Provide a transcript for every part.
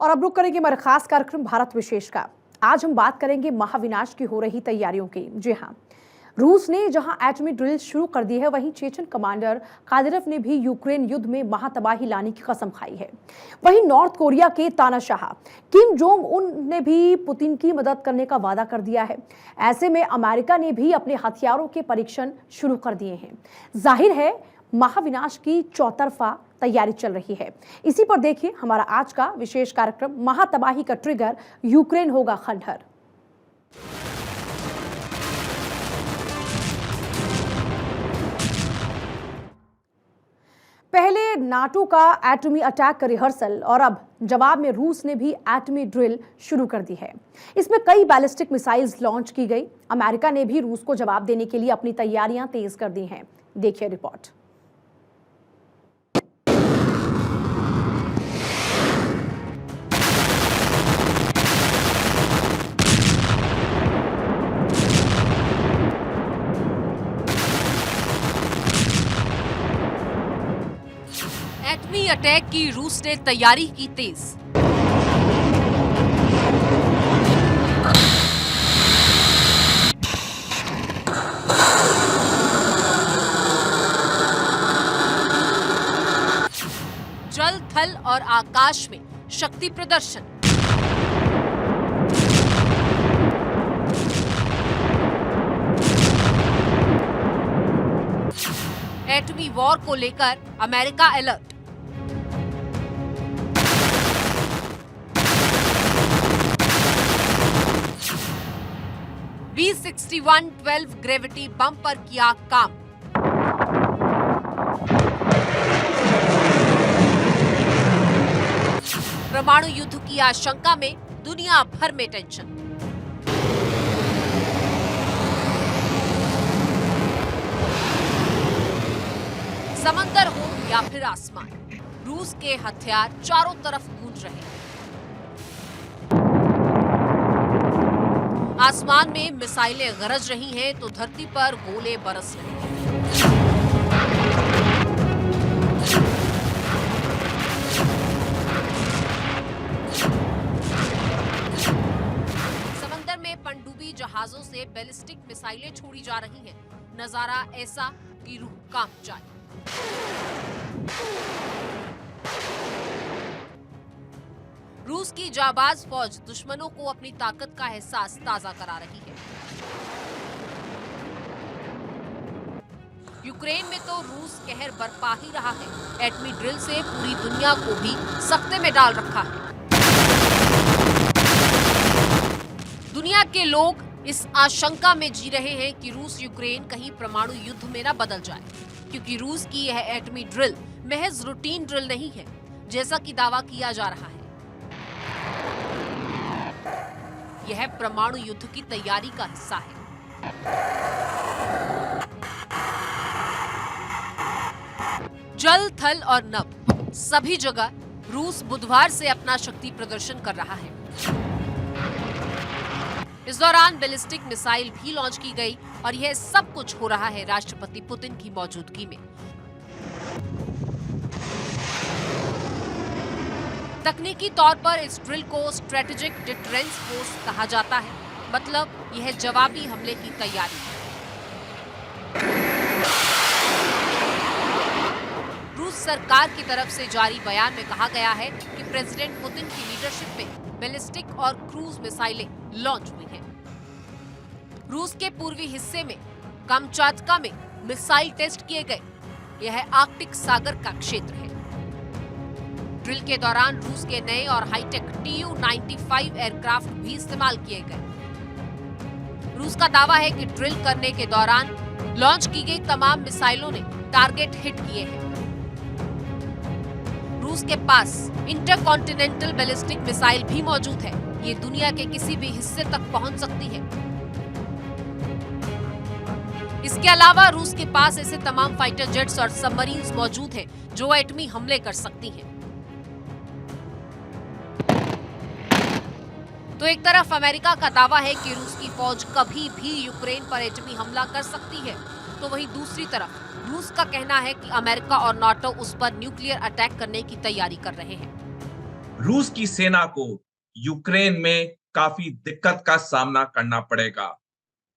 और अब रुक करेंगे हमारे खास कार्यक्रम भारत विशेष का। आज हम बात करेंगे महाविनाश की हो रही तैयारियों की। जी हाँ, रूस ने जहां एटमी ड्रिल शुरू कर दी है, वहीं चेचन कमांडर कादिरोव ने भी यूक्रेन युद्ध में महातबाही लाने की कसम खाई है। वहीं नॉर्थ कोरिया के तानाशाह किम जोंग उन ने भी पुतिन की मदद करने का वादा कर दिया है। ऐसे में अमेरिका ने भी अपने हथियारों के परीक्षण शुरू कर दिए हैं। जाहिर है महाविनाश की चौतरफा तैयारी चल रही है। इसी पर देखिए हमारा आज का विशेष कार्यक्रम, महातबाही का ट्रिगर, यूक्रेन होगा खंडहर। पहले नाटो का एटमी अटैक का रिहर्सल और अब जवाब में रूस ने भी एटमी ड्रिल शुरू कर दी है। इसमें कई बैलिस्टिक मिसाइल्स लॉन्च की गई। अमेरिका ने भी रूस को जवाब देने के लिए अपनी तैयारियां तेज कर दी हैं। देखिए रिपोर्ट। एटमी अटैक की रूस ने तैयारी की तेज। जल, थल और आकाश में शक्ति प्रदर्शन। एटमी वॉर को लेकर अमेरिका अलर्ट। B-61-12 ग्रेविटी बम पर किया काम। परमाणु युद्ध की आशंका में दुनिया भर में टेंशन। समंदर हो या फिर आसमान, रूस के हथियार चारों तरफ गूंज रहे हैं। आसमान में मिसाइलें गरज रही हैं तो धरती पर गोले बरस रहे हैं। समंदर में पनडुब्बी जहाजों से बैलिस्टिक मिसाइलें छोड़ी जा रही हैं। नजारा ऐसा कि रूह कांप जाए। रूस की जाबाज फौज दुश्मनों को अपनी ताकत का एहसास ताजा करा रही है। यूक्रेन में तो रूस कहर बरपा ही रहा है। एटमी ड्रिल से पूरी दुनिया को भी सख्ते में डाल रखा है। दुनिया के लोग इस आशंका में जी रहे हैं कि रूस यूक्रेन कहीं परमाणु युद्ध में न बदल जाए, क्योंकि रूस की यह एटमी ड्रिल महज रूटीन ड्रिल नहीं है, जैसा कि दावा किया जा रहा है। यह परमाणु युद्ध की तैयारी का हिस्सा है। जल, थल और नभ, सभी जगह रूस बुधवार से अपना शक्ति प्रदर्शन कर रहा है। इस दौरान बैलिस्टिक मिसाइल भी लॉन्च की गई और यह सब कुछ हो रहा है राष्ट्रपति पुतिन की मौजूदगी में। तकनीकी तौर पर इस ड्रिल को स्ट्रेटेजिक डिटरेंस फोर्स कहा जाता है, मतलब यह जवाबी हमले की तैयारी है। रूस सरकार की तरफ से जारी बयान में कहा गया है कि प्रेसिडेंट पुतिन की लीडरशिप में बैलिस्टिक और क्रूज मिसाइलें लॉन्च हुई हैं। रूस के पूर्वी हिस्से में कामचाटका में मिसाइल टेस्ट किए गए। यह आर्कटिक सागर का क्षेत्र है। ड्रिल के दौरान रूस के नए और हाईटेक Tu-95 एयरक्राफ्ट भी इस्तेमाल किए गए। रूस का दावा है कि ड्रिल करने के दौरान लॉन्च की गई तमाम मिसाइलों ने टारगेट हिट किए हैं। रूस के पास इंटरकॉन्टिनेंटल बैलिस्टिक मिसाइल भी मौजूद है। ये दुनिया के किसी भी हिस्से तक पहुंच सकती है। इसके अलावा रूस के पास ऐसे तमाम फाइटर जेट्स और सबमरीन्स मौजूद हैं जो एटमी हमले कर सकती हैं। तो एक तरफ अमेरिका का दावा है कि रूस की फौज कभी भी यूक्रेन पर एटमी हमला कर सकती है, तो वहीं दूसरी तरफ रूस का कहना है कि अमेरिका और नाटो उस पर न्यूक्लियर अटैक करने की तैयारी कर रहे हैं। रूस की सेना को यूक्रेन में काफी दिक्कत का सामना करना पड़ेगा।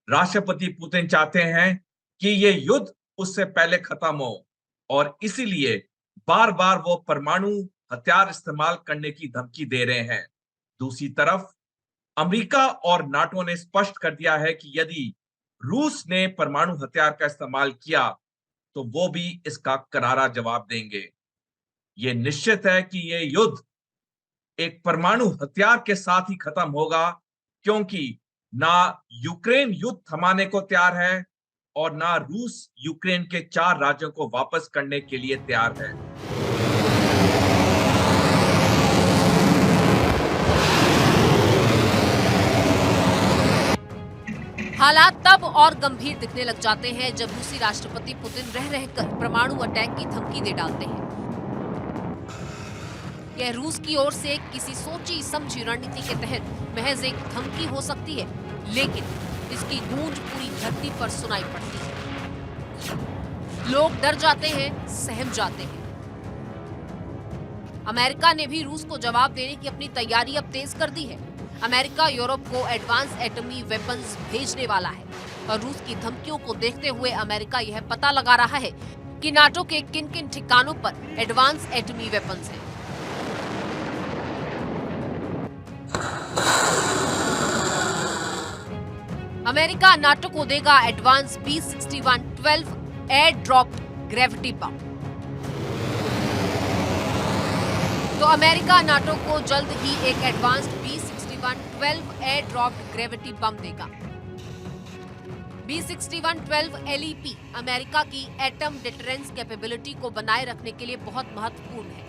राष्ट्रपति पुतिन चाहते हैं कि ये युद्ध उससे पहले खत्म हो और इसीलिए बार बार वो परमाणु हथियार इस्तेमाल करने की धमकी दे रहे हैं। दूसरी तरफ अमेरिका और नाटो ने स्पष्ट कर दिया है कि यदि रूस ने परमाणु हथियार का इस्तेमाल किया तो वो भी इसका करारा जवाब देंगे। ये निश्चित है कि ये युद्ध एक परमाणु हथियार के साथ ही खत्म होगा, क्योंकि ना यूक्रेन युद्ध थमाने को तैयार है और ना रूस यूक्रेन के 4 राज्यों को वापस करने के लिए तैयार है। हालात तब और गंभीर दिखने लग जाते हैं जब रूसी राष्ट्रपति पुतिन रह रहकर परमाणु अटैक की धमकी दे डालते हैं। यह रूस की ओर से किसी सोची समझी रणनीति के तहत महज एक धमकी हो सकती है, लेकिन इसकी गूंज पूरी धरती पर सुनाई पड़ती है। लोग डर जाते हैं, सहम जाते हैं। अमेरिका ने भी रूस को जवाब देने की अपनी तैयारी अब तेज कर दी है। अमेरिका यूरोप को एडवांस एटमी वेपन्स भेजने वाला है और रूस की धमकियों को देखते हुए अमेरिका यह पता लगा रहा है कि नाटो के किन किन ठिकानों पर एडवांस एटमी वेपन्स हैं। अमेरिका नाटो को देगा advance B-61-12 air drop gravity bomb. तो अमेरिका नाटो को जल्द ही एक advance B-61-12 air drop gravity bomb देगा। B-61-12 LEP अमेरिका की एटम डिटरेंस कैपेबिलिटी को बनाए रखने के लिए बहुत महत्वपूर्ण है।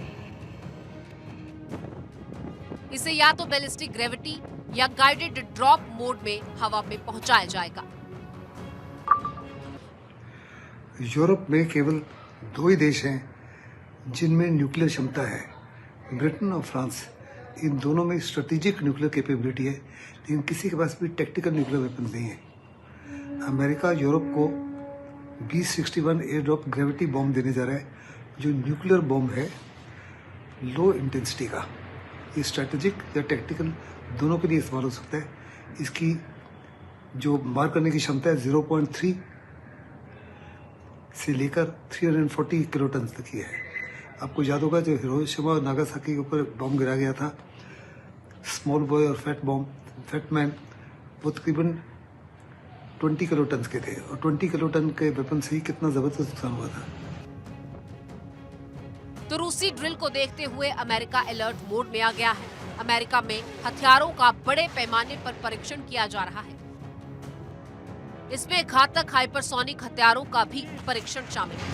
इसे या तो बैलिस्टिक ग्रेविटी या गाइडेड ड्रॉप मोड में हवा में पहुंचाया जाएगा। यूरोप में केवल 2 ही देश हैं जिनमें न्यूक्लियर क्षमता है, ब्रिटेन और फ्रांस। इन दोनों में स्ट्रेटेजिक न्यूक्लियर कैपेबिलिटी है, लेकिन किसी के पास भी टेक्टिकल न्यूक्लियर वेपन नहीं है। अमेरिका यूरोप को B-61 air drop gravity bomb देने जा रहा है, जो न्यूक्लियर बॉम्ब है लो इंटेंसिटी का। ये स्ट्रेटेजिक या टेक्टिकल दोनों के लिए इस्तेमाल हो सकता है। इसकी जो मार करने की क्षमता है 0.3 से लेकर 340 किलोटन तक की है। आपको याद होगा जब हिरोशिमा और नागासाकी के ऊपर बॉम्ब गिरा गया था, स्मॉल बॉय और फैट मैन, वो तकरीबन 20 किलोटन के थे और 20 किलोटन के वेपन से ही कितना जबरदस्त नुकसान हुआ था। तो रूसी ड्रिल को देखते हुए अमेरिका अलर्ट मोड में आ गया है। अमेरिका में हथियारों का बड़े पैमाने पर परीक्षण किया जा रहा है। इसमें घातक हाइपरसोनिक हथियारों का भी परीक्षण शामिल है।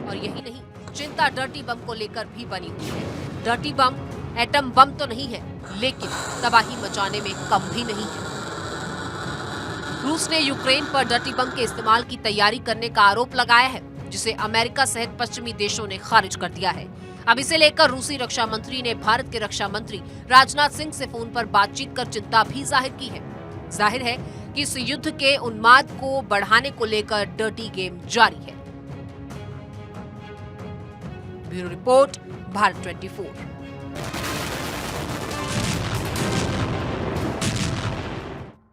और यही नहीं, चिंता डर्टी बम को लेकर भी बनी हुई है। डर्टी बम एटम बम तो नहीं है, लेकिन तबाही मचाने में कम भी नहीं है। रूस ने यूक्रेन पर डर्टी बम के इस्तेमाल की तैयारी करने का आरोप लगाया है, जिसे अमेरिका सहित पश्चिमी देशों ने खारिज कर दिया है। अब इसे लेकर रूसी रक्षा मंत्री ने भारत के रक्षा मंत्री राजनाथ सिंह से फोन पर बातचीत कर चिंता भी जाहिर की है। जाहिर है कि इस युद्ध के उन्माद को बढ़ाने को लेकर डर्टी गेम जारी है। Bureau report, Bharat 24।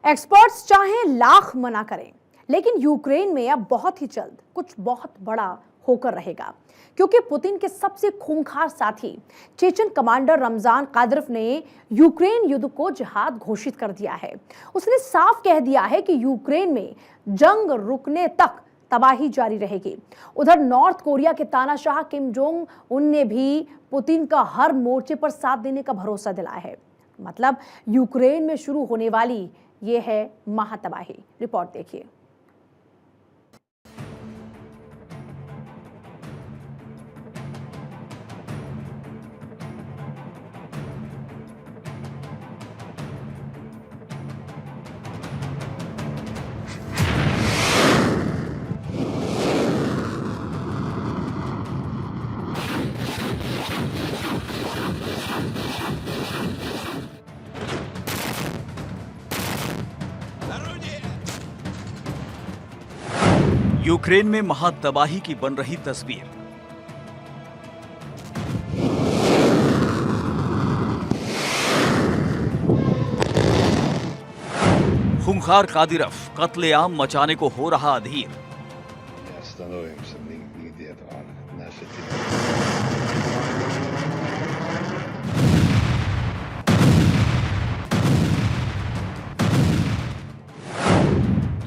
एक्सपर्ट्स चाहे लाख मना करें, लेकिन यूक्रेन में अब बहुत ही जल्द कुछ बहुत बड़ा होकर रहेगा, क्योंकि पुतिन के सबसे खूंखार साथी चेचन कमांडर रमजान कादिरोव ने यूक्रेन युद्ध को जिहाद घोषित कर दिया है। उसने साफ कह दिया है कि यूक्रेन में जंग रुकने तक तबाही जारी रहेगी। उधर नॉर्थ कोरिया के तानाशाह किम जोंग उन ने भी पुतिन का हर मोर्चे पर साथ देने का भरोसा दिलाया है। मतलब यूक्रेन में शुरू होने वाली ये है महातबाही। रिपोर्ट देखिए। यूक्रेन में महातबाही की बन रही तस्वीर। खूंखार कादिरव कत्लेआम मचाने को हो रहा अधीर। Становимся нигде там. Наша территория.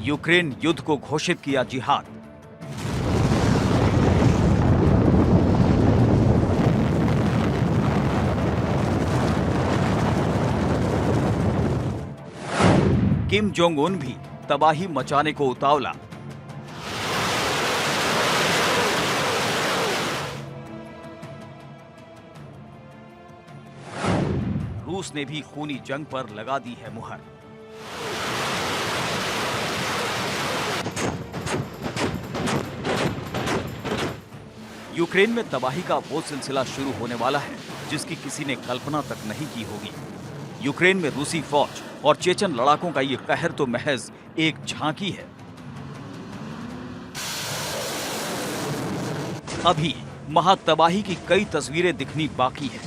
यूक्रेन युद्ध को घोषित किया जिहाद। किम जोंग उन भी तबाही मचाने को उतावला। रूस ने भी खूनी जंग पर लगा दी है मुहर। यूक्रेन में तबाही का वो सिलसिला शुरू होने वाला है जिसकी किसी ने कल्पना तक नहीं की होगी। यूक्रेन में रूसी फौज और चेचन लड़ाकों का ये कहर तो महज एक झांकी है। अभी महातबाही की कई तस्वीरें दिखनी बाकी है।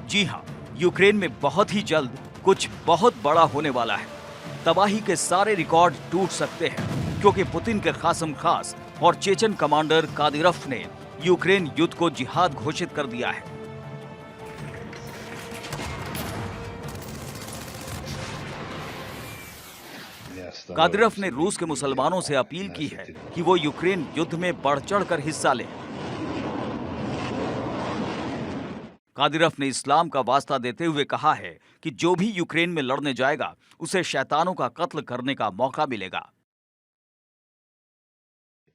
जी हां, यूक्रेन में बहुत ही जल्द कुछ बहुत बड़ा होने वाला है। तबाही के सारे रिकॉर्ड टूट सकते हैं क्योंकि पुतिन के खासम खास और चेचन कमांडर कादिरव ने यूक्रेन युद्ध को जिहाद घोषित कर दिया है। कादिरव ने रूस के मुसलमानों से अपील की है कि वो यूक्रेन युद्ध में बढ़ चढ़कर हिस्सा लें। कादिरव ने इस्लाम का वास्ता देते हुए कहा है कि जो भी यूक्रेन में लड़ने जाएगा उसे शैतानों का कत्ल करने का मौका मिलेगा।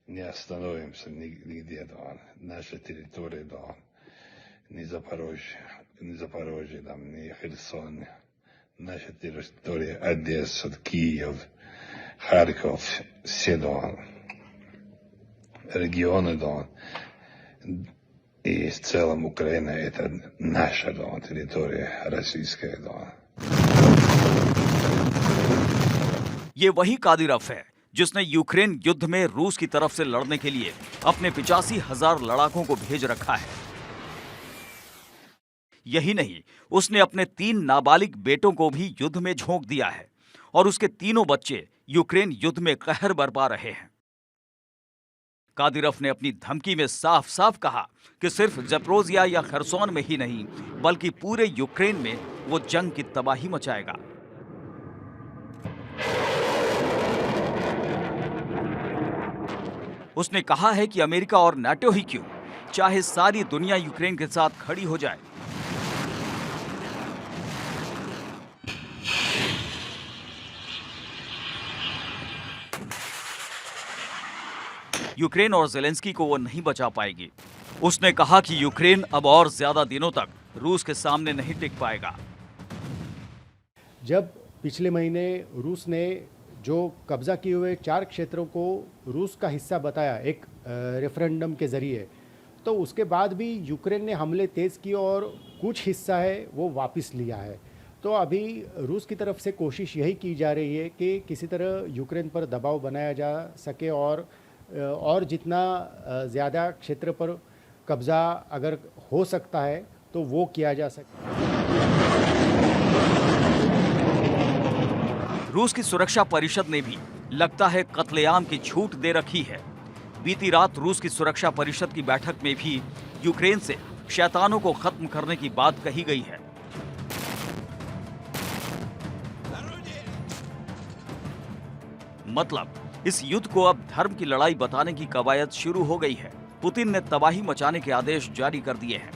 Не остановимся нигде там. Наша территория там. Ни Запорожье там, ни Херсон. Наша территория Одесса, Киев, Харьков, все там. Регионы там. И в целом Украина это наша там, территория российская там. ये वही कादिरव है जिसने यूक्रेन युद्ध में रूस की तरफ से लड़ने के लिए अपने 85,000 लड़ाकों को भेज रखा है। यही नहीं, उसने अपने 3 नाबालिग बेटों को भी युद्ध में झोंक दिया है और उसके तीनों बच्चे यूक्रेन युद्ध में कहर बरपा रहे हैं। कादिरव ने अपनी धमकी में साफ साफ कहा कि सिर्फ ज़पोरिज़िया या खरसोन में ही नहीं बल्कि पूरे यूक्रेन में वो जंग की तबाही मचाएगा। उसने कहा है कि अमेरिका और नाटो ही क्यों, चाहे सारी दुनिया यूक्रेन के साथ खड़ी हो जाए। यूक्रेन और ज़ेलेंस्की को वो नहीं बचा पाएगी। उसने कहा कि यूक्रेन अब और ज्यादा दिनों तक रूस के सामने नहीं टिक पाएगा। जब पिछले महीने रूस ने जो कब्जा किए हुए 4 क्षेत्रों को रूस का हिस्सा बताया एक रेफरेंडम के ज़रिए, तो उसके बाद भी यूक्रेन ने हमले तेज़ किए और कुछ हिस्सा है वो वापस लिया है। तो अभी रूस की तरफ से कोशिश यही की जा रही है कि किसी तरह यूक्रेन पर दबाव बनाया जा सके और जितना ज़्यादा क्षेत्र पर कब्ज़ा अगर हो सकता है तो वो किया जा सके। रूस की सुरक्षा परिषद ने भी लगता है कत्लेआम की छूट दे रखी है। बीती रात रूस की सुरक्षा परिषद की बैठक में भी यूक्रेन से शैतानों को खत्म करने की बात कही गई है। मतलब इस युद्ध को अब धर्म की लड़ाई बताने की कवायद शुरू हो गई है। पुतिन ने तबाही मचाने के आदेश जारी कर दिए हैं।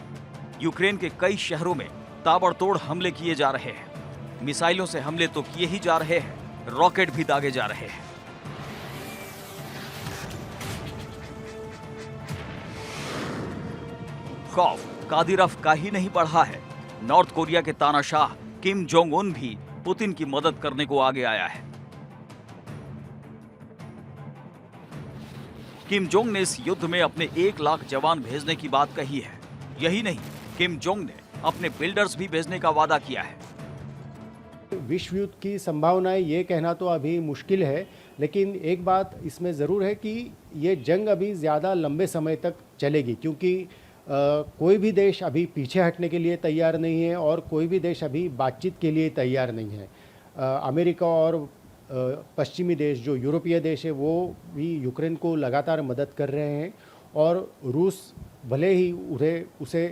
यूक्रेन के कई शहरों में ताबड़तोड़ हमले किए जा रहे हैं। मिसाइलों से हमले तो किए ही जा रहे हैं, रॉकेट भी दागे जा रहे हैं। खौफ कादिरव का ही नहीं बढ़ा है। नॉर्थ कोरिया के तानाशाह किम जोंग उन भी पुतिन की मदद करने को आगे आया है। किम जोंग ने इस युद्ध में अपने 1 लाख जवान भेजने की बात कही है। यही नहीं, किम जोंग ने अपने बिल्डर्स भी भेजने का वादा किया है। विश्व युद्ध की संभावनाएं ये कहना तो अभी मुश्किल है, लेकिन एक बात इसमें ज़रूर है कि ये जंग अभी ज़्यादा लंबे समय तक चलेगी, क्योंकि कोई भी देश अभी पीछे हटने के लिए तैयार नहीं है और कोई भी देश अभी बातचीत के लिए तैयार नहीं है। अमेरिका और पश्चिमी देश जो यूरोपीय देश है वो भी यूक्रेन को लगातार मदद कर रहे हैं और रूस भले ही उसे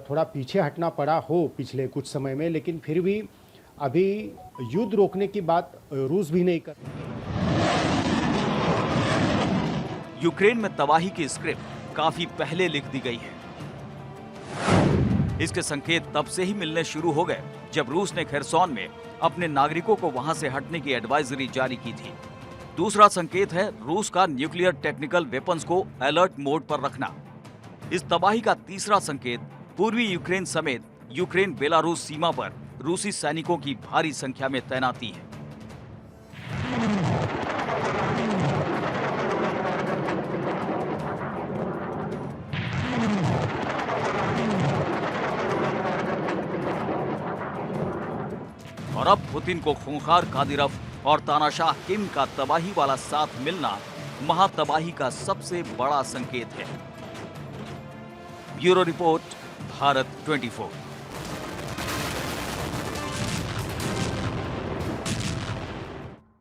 थोड़ा पीछे हटना पड़ा हो पिछले कुछ समय में, लेकिन फिर भी अभी युद्ध रोकने की बात रूस भी नहीं कर। यूक्रेन में तबाही की स्क्रिप्ट काफी पहले लिख दी गई है। इसके संकेत तब से ही मिलने शुरू हो गए जब रूस ने खेरसोन में अपने नागरिकों को वहां से हटने की एडवाइजरी जारी की थी। दूसरा संकेत है रूस का न्यूक्लियर टेक्निकल वेपन्स को अलर्ट मोड पर रखना। इस तबाही का तीसरा संकेत पूर्वी यूक्रेन समेत यूक्रेन बेलारूस सीमा पर रूसी सैनिकों की भारी संख्या में तैनाती है। और अब पुतिन को खूंखार कादिरव और तानाशाह किम का तबाही वाला साथ मिलना महातबाही का सबसे बड़ा संकेत है। Bureau report, Bharat 24।